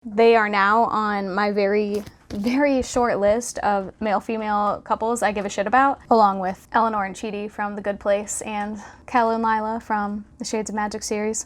They are now on my very short list of male-female couples I give a shit about, along with Eleanor and Chidi from The Good Place and Kel and Lila from the Shades of Magic series.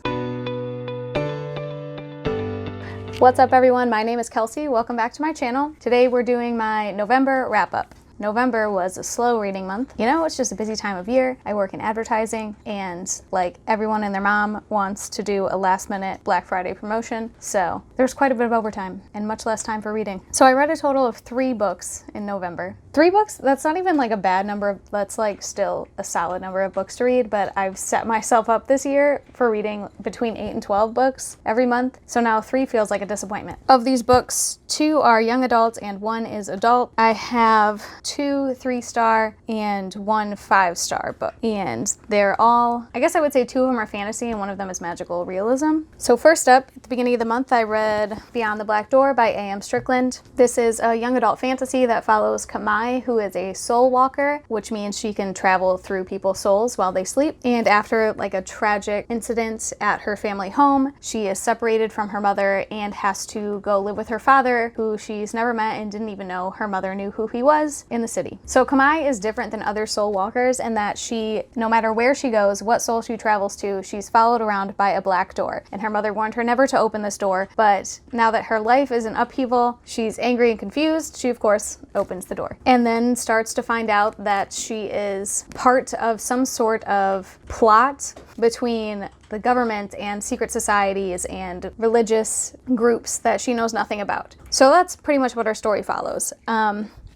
What's up everyone, my name is Kelsey, welcome back to my channel. Today we're doing my November wrap-up. November was a slow reading month. You know, it's just a busy time of year. I work in advertising and like everyone and their mom wants to do a last minute Black Friday promotion. So there's quite a bit of overtime and much less time for reading. So I read a total of 3 books in November. 3 books? That's not even like a bad number. That's like still a solid number of books to read, but I've set myself up this year for reading between 8 and 12 books every month. So now 3 feels like a disappointment. Of these books, 2 are young adult and 1 is adult. I have 2 3-star and 1 5-star book. And they're all, I guess I would say 2 of them are fantasy and 1 of them is magical realism. So first up, at the beginning of the month, I read Beyond the Black Door by A.M. Strickland. This is a young adult fantasy that follows Kamai, who is a soul walker, which means she can travel through people's souls while they sleep. And after like a tragic incident at her family home, she is separated from her mother and has to go live with her father, who she's never met and didn't even know her mother knew who he was, in the city. So Kamai is different than other soul walkers in that she, no matter where she goes, what soul she travels to, she's followed around by a black door. And her mother warned her never to open this door, but now that her life is in upheaval, she's angry and confused. She, of course, opens the door. And then starts to find out that she is part of some sort of plot between the government and secret societies and religious groups that she knows nothing about. So that's pretty much what our story follows.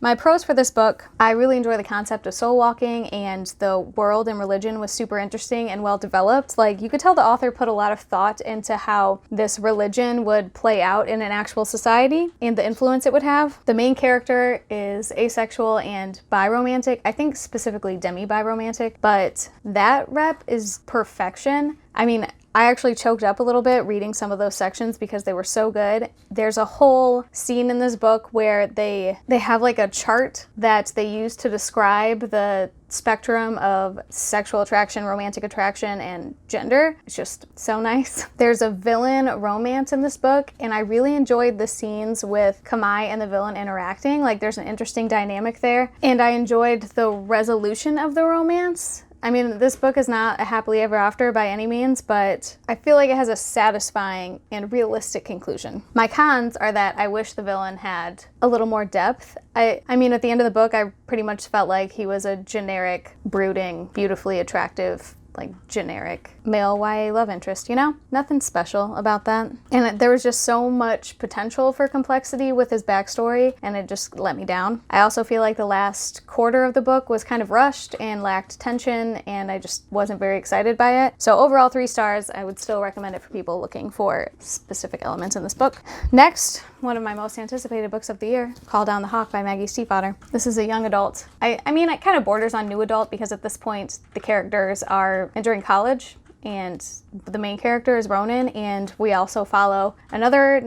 My pros for this book, I really enjoy the concept of soul walking, and the world and religion was super interesting and well developed. Like, you could tell the author put a lot of thought into how this religion would play out in an actual society and the influence it would have. The main character is asexual and bi-romantic, I think specifically demi-bi-romantic, but that rep is perfection. I mean, I actually choked up a little bit reading some of those sections because they were so good. There's a whole scene in this book where they have like a chart that they use to describe the spectrum of sexual attraction, romantic attraction, and gender. It's just so nice. There's a villain romance in this book, and I really enjoyed the scenes with Kamai and the villain interacting. Like, there's an interesting dynamic there, and I enjoyed the resolution of the romance. I mean, this book is not a happily ever after by any means, but I feel like it has a satisfying and realistic conclusion. My cons are that I wish the villain had a little more depth. I mean, at the end of the book, I pretty much felt like he was a generic, brooding, beautifully attractive, like generic male YA love interest, you know? Nothing special about that. And there was just so much potential for complexity with his backstory, and it just let me down. I also feel like the last quarter of the book was kind of rushed and lacked tension, and I just wasn't very excited by it. So overall 3 stars, I would still recommend it for people looking for specific elements in this book. Next, one of my most anticipated books of the year, Call Down the Hawk by Maggie Stiefvater. This is a young adult. I mean, it kind of borders on new adult because at this point the characters are entering college, and the main character is Ronan, and we also follow another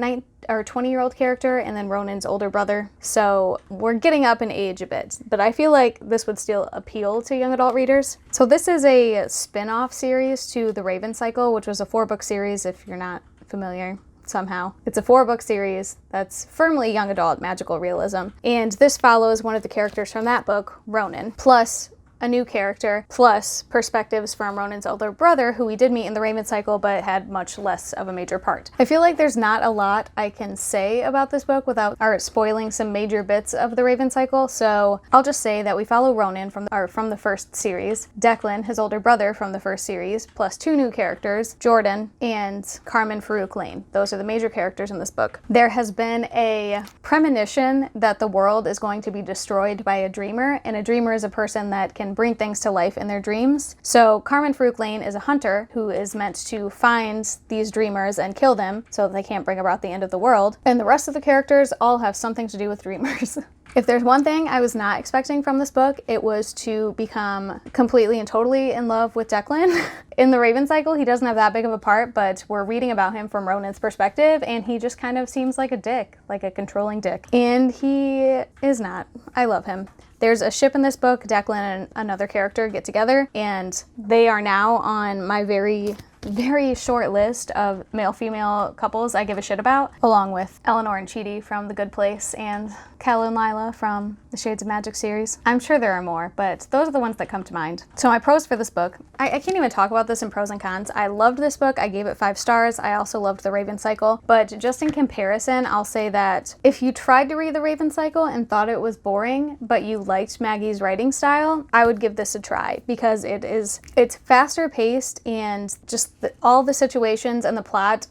20-year-old character and then Ronan's older brother. So we're getting up in age a bit, but I feel like this would still appeal to young adult readers. So this is a spin-off series to The Raven Cycle, which was a 4-book series if you're not familiar. Somehow. It's a 4-book series that's firmly young adult magical realism. And this follows one of the characters from that book, Ronan, plus a new character, plus perspectives from Ronan's older brother, who we did meet in the Raven Cycle, but had much less of a major part. I feel like there's not a lot I can say about this book without spoiling some major bits of the Raven Cycle, so I'll just say that we follow Ronan from the first series, Declan, his older brother from the first series, plus 2 new characters, Jordan and Carmen Farouk Lane. Those are the major characters in this book. There has been a premonition that the world is going to be destroyed by a dreamer, and a dreamer is a person that can bring things to life in their dreams. So Carmen Farouk Lane is a hunter who is meant to find these dreamers and kill them so that they can't bring about the end of the world. And the rest of the characters all have something to do with dreamers. If there's one thing I was not expecting from this book, it was to become completely and totally in love with Declan. In the Raven Cycle, he doesn't have that big of a part, but we're reading about him from Ronan's perspective, and he just kind of seems like a dick, like a controlling dick. And he is not. I love him. There's a ship in this book. Declan and another character get together, and they are now on my very very short list of male-female couples I give a shit about, along with Eleanor and Chidi from The Good Place and Kel and Lila from the Shades of Magic series. I'm sure there are more, but those are the ones that come to mind. So my pros for this book, I can't even talk about this in pros and cons. I loved this book. I gave it 5 stars. I also loved The Raven Cycle, but just in comparison, I'll say that if you tried to read The Raven Cycle and thought it was boring, but you liked Maggie's writing style, I would give this a try because it's faster paced, and just all the situations and the plot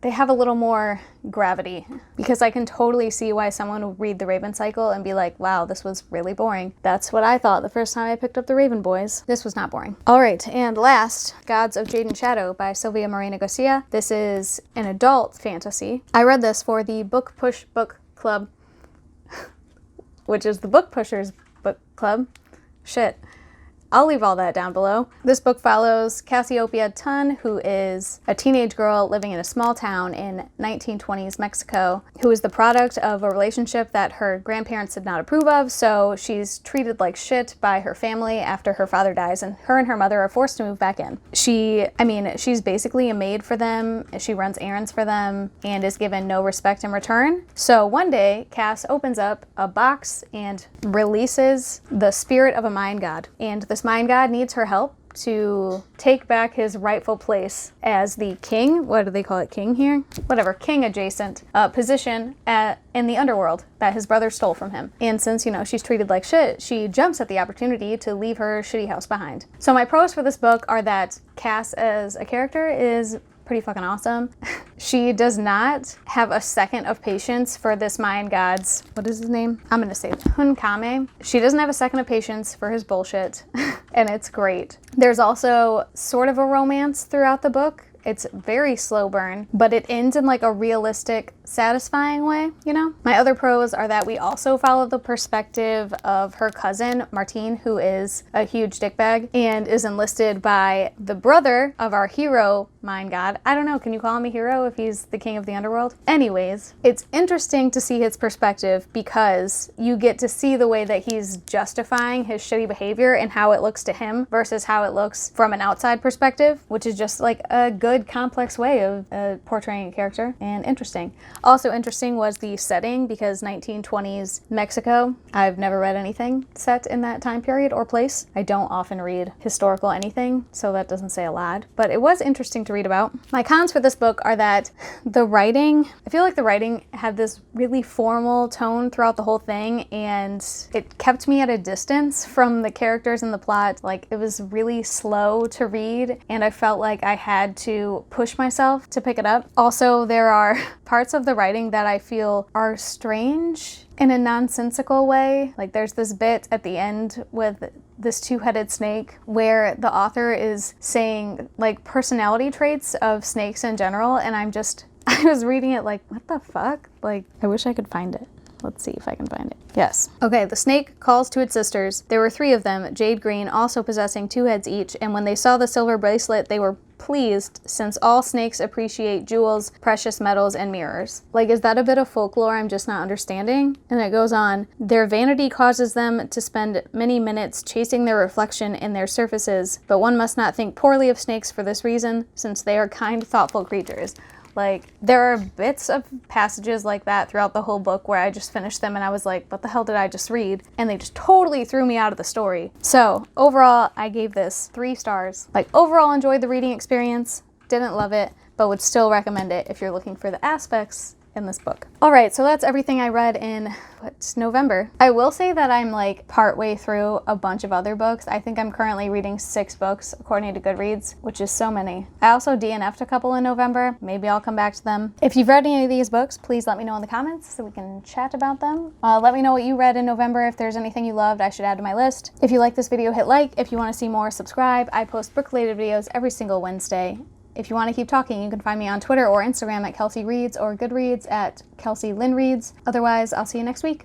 they have a little more gravity, because I can totally see why someone would read The Raven Cycle and be like, wow, this was really boring. That's what I thought the first time I picked up The Raven Boys. This was not boring. All right, and last, Gods of Jade and Shadow by Sylvia Morena Garcia. This is an adult fantasy. I read this for the Book Push Book Club, which is the Book Pushers Book Club. Shit. I'll leave all that down below. This book follows Cassiopeia Tun, who is a teenage girl living in a small town in 1920s Mexico, who is the product of a relationship that her grandparents did not approve of, so she's treated like shit by her family after her father dies, and her mother are forced to move back in. She's basically a maid for them, she runs errands for them, and is given no respect in return. So one day, Cass opens up a box and releases the spirit of a mind god, and the mind god needs her help to take back his rightful place as the king. What do they call it? King here? Whatever, king adjacent position in the underworld that his brother stole from him. And since, she's treated like shit, she jumps at the opportunity to leave her shitty house behind. So my pros for this book are that Cass as a character is pretty fucking awesome. She does not have a second of patience for this mind god's, what is his name? I'm gonna say Hunkame. She doesn't have a second of patience for his bullshit, and it's great. There's also sort of a romance throughout the book. It's very slow burn, but it ends in like a realistic, satisfying way, My other pros are that we also follow the perspective of her cousin, Martine, who is a huge dickbag and is enlisted by the brother of our hero mind god. I don't know, can you call him a hero if he's the king of the underworld? Anyways, it's interesting to see his perspective because you get to see the way that he's justifying his shitty behavior and how it looks to him versus how it looks from an outside perspective, which is just like a good complex way of portraying a character, and interesting. Also interesting was the setting, because 1920s Mexico, I've never read anything set in that time period or place. I don't often read historical anything, so that doesn't say a lot, but it was interesting to read about. My cons for this book are that the writing, I feel like the writing had this really formal tone throughout the whole thing, and it kept me at a distance from the characters and the plot. Like, it was really slow to read, and I felt like I had to push myself to pick it up. Also, there are parts of the writing that I feel are strange in a nonsensical way. Like, there's this bit at the end with this two-headed snake where the author is saying like personality traits of snakes in general, and I was reading it like, what the fuck? Like, I wish I could find it. Let's see if I can find it. Yes. Okay, the snake calls to its sisters. There were 3 of them, Jade Green, also possessing 2 heads each, and when they saw the silver bracelet, they were pleased, since all snakes appreciate jewels, precious metals, and mirrors. Like, is that a bit of folklore I'm just not understanding? And it goes on, their vanity causes them to spend many minutes chasing their reflection in their surfaces, but one must not think poorly of snakes for this reason, since they are kind, thoughtful creatures. Like, there are bits of passages like that throughout the whole book where I just finished them and I was like, what the hell did I just read? And they just totally threw me out of the story. So overall, I gave this 3 stars. Like, overall enjoyed the reading experience, didn't love it, but would still recommend it if you're looking for the aspects in this book. All right, so that's everything I read in November. I will say that I'm like partway through a bunch of other books. I think I'm currently reading 6 books according to Goodreads, which is so many. I also DNF'd a couple in November. Maybe I'll come back to them. If you've read any of these books, please let me know in the comments so we can chat about them. Let me know what you read in November. If there's anything you loved, I should add to my list. If you like this video, hit like. If you want to see more, subscribe. I post book-related videos every single Wednesday. If you want to keep talking, you can find me on Twitter or Instagram at Kelsey Reads, or Goodreads at Kelsey Lynn Reads. Otherwise, I'll see you next week.